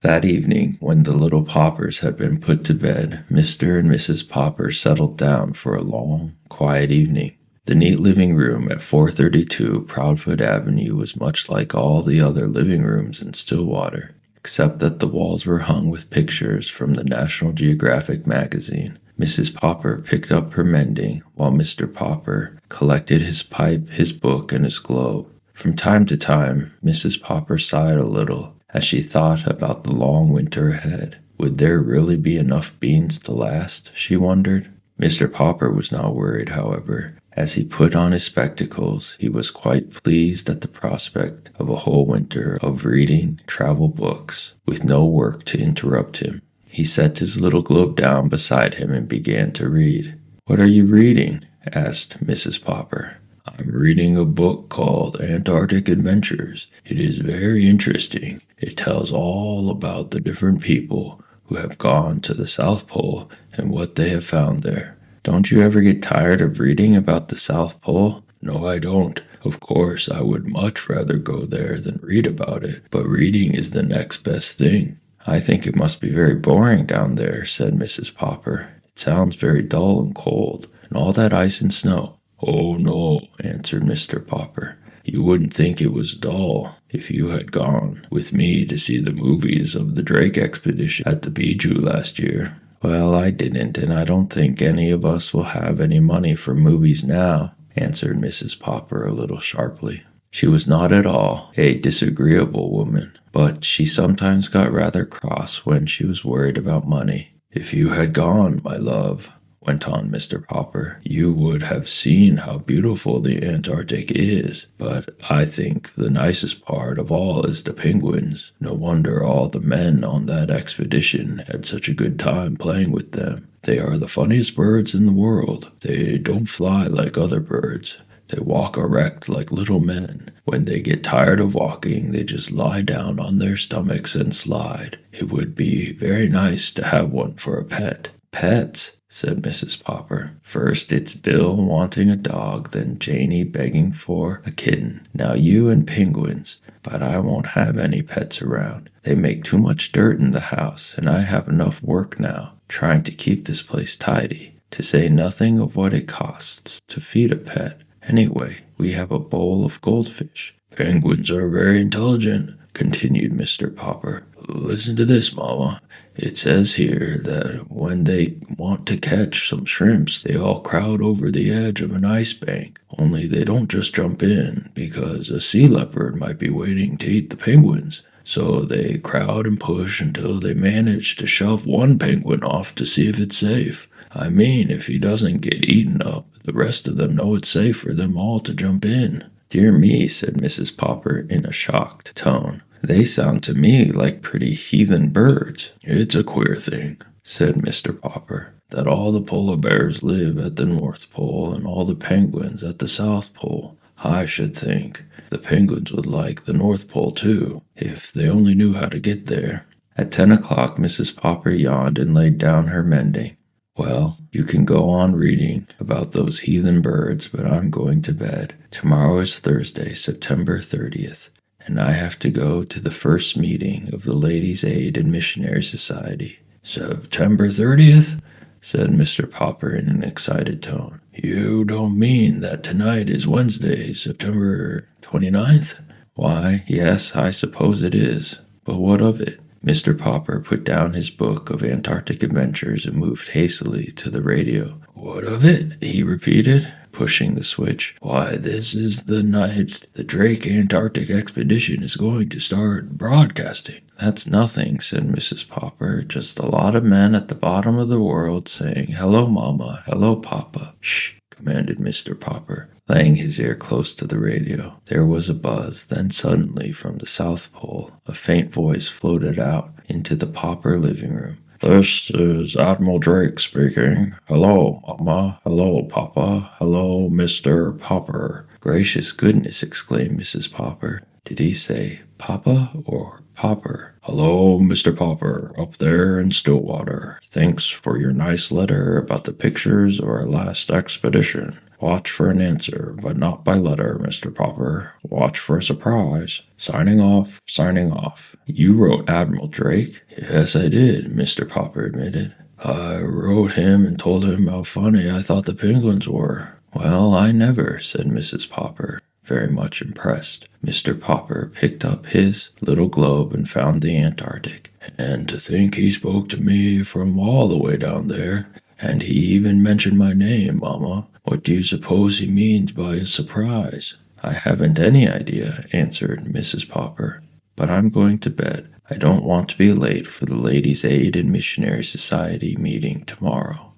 That evening, when the little Poppers had been put to bed, Mr. and Mrs. Popper settled down for a long, quiet evening. The neat living room at 432 Proudfoot Avenue was much like all the other living rooms in Stillwater, except that the walls were hung with pictures from the National Geographic magazine. Mrs. Popper picked up her mending, while Mr. Popper collected his pipe, his book, and his globe. From time to time, Mrs. Popper sighed a little as she thought about the long winter ahead. Would there really be enough beans to last, she wondered. Mr. Popper was not worried, however. As he put on his spectacles, he was quite pleased at the prospect of a whole winter of reading travel books, with no work to interrupt him. He set his little globe down beside him and began to read. "What are you reading?" asked Mrs. Popper. "I'm reading a book called Antarctic Adventures. It is very interesting. It tells all about the different people who have gone to the South Pole and what they have found there." "Don't you ever get tired of reading about the South Pole?" "No, I don't. Of course, I would much rather go there than read about it, but reading is the next best thing." "I think it must be very boring down there," said Mrs. Popper. "It sounds very dull and cold, and all that ice and snow." "Oh, no," answered Mr. Popper. "You wouldn't think it was dull if you had gone with me to see the movies of the Drake expedition at the Bijou last year." "Well, I didn't, and I don't think any of us will have any money for movies now," answered Mrs. Popper a little sharply. She was not at all a disagreeable woman, but she sometimes got rather cross when she was worried about money. "If you had gone, my love," went on Mr. Popper, "you would have seen how beautiful the Antarctic is, but I think the nicest part of all is the penguins. No wonder all the men on that expedition had such a good time playing with them. They are the funniest birds in the world. They don't fly like other birds. They walk erect like little men. When they get tired of walking, they just lie down on their stomachs and slide. It would be very nice to have one for a pet." "Pets?" said Mrs. Popper. "First it's Bill wanting a dog, then Janie begging for a kitten. Now you and penguins. But I won't have any pets around. They make too much dirt in the house, and I have enough work now, trying to keep this place tidy, to say nothing of what it costs to feed a pet. Anyway, we have a bowl of goldfish." "Penguins are very intelligent," continued Mr. Popper. "Listen to this, Mama. It says here that when they want to catch some shrimps, they all crowd over the edge of an ice bank. Only they don't just jump in, because a sea leopard might be waiting to eat the penguins. So they crowd and push until they manage to shove one penguin off to see if it's safe. I mean, if he doesn't get eaten up, the rest of them know it's safe for them all to jump in." "Dear me," said Mrs. Popper in a shocked tone. "They sound to me like pretty heathen birds." "It's a queer thing," said Mr. Popper, "that all the polar bears live at the North Pole and all the penguins at the South Pole. I should think the penguins would like the North Pole too, if they only knew how to get there." At 10 o'clock, Mrs. Popper yawned and laid down her mending. "Well, you can go on reading about those heathen birds, but I'm going to bed. Tomorrow is Thursday, September 30th, and I have to go to the first meeting of the Ladies' Aid and Missionary Society." "September 30th?" said Mr. Popper in an excited tone. "You don't mean that tonight is Wednesday, September 29th?" "Why, yes, I suppose it is. But what of it?" Mr. Popper put down his book of Antarctic adventures and moved hastily to the radio. "What of it?" he repeated, pushing the switch. "Why, this is the night the Drake Antarctic expedition is going to start broadcasting." "That's nothing," said Mrs. Popper. "Just a lot of men at the bottom of the world saying, 'Hello, Mama. Hello, Papa.'" "Shh," commanded Mr. Popper, laying his ear close to the radio. There was a buzz. Then suddenly, from the South Pole, a faint voice floated out into the Popper living room. "This is Admiral Drake speaking. Hello, Mama. Hello, Papa. Hello, Mr. Popper." "Gracious goodness," exclaimed Mrs. Popper. "Did he say Papa or Popper?" "Hello, Mr. Popper, up there in Stillwater. Thanks for your nice letter about the pictures of our last expedition. Watch for an answer, but not by letter, Mr. Popper. Watch for a surprise. Signing off, signing off. You wrote Admiral Drake? Yes, I did, Mr. Popper admitted. I wrote him and told him how funny I thought the penguins were. Well, I never, said Mrs. Popper, very much impressed. Mr. Popper picked up his little globe and found the Antarctic. And to think he spoke to me from all the way down there. And he even mentioned my name, Mama. What do you suppose he means by his surprise? I haven't any idea, answered Mrs. Popper. But I'm going to bed. I don't want to be late for the Ladies' Aid and Missionary Society meeting tomorrow.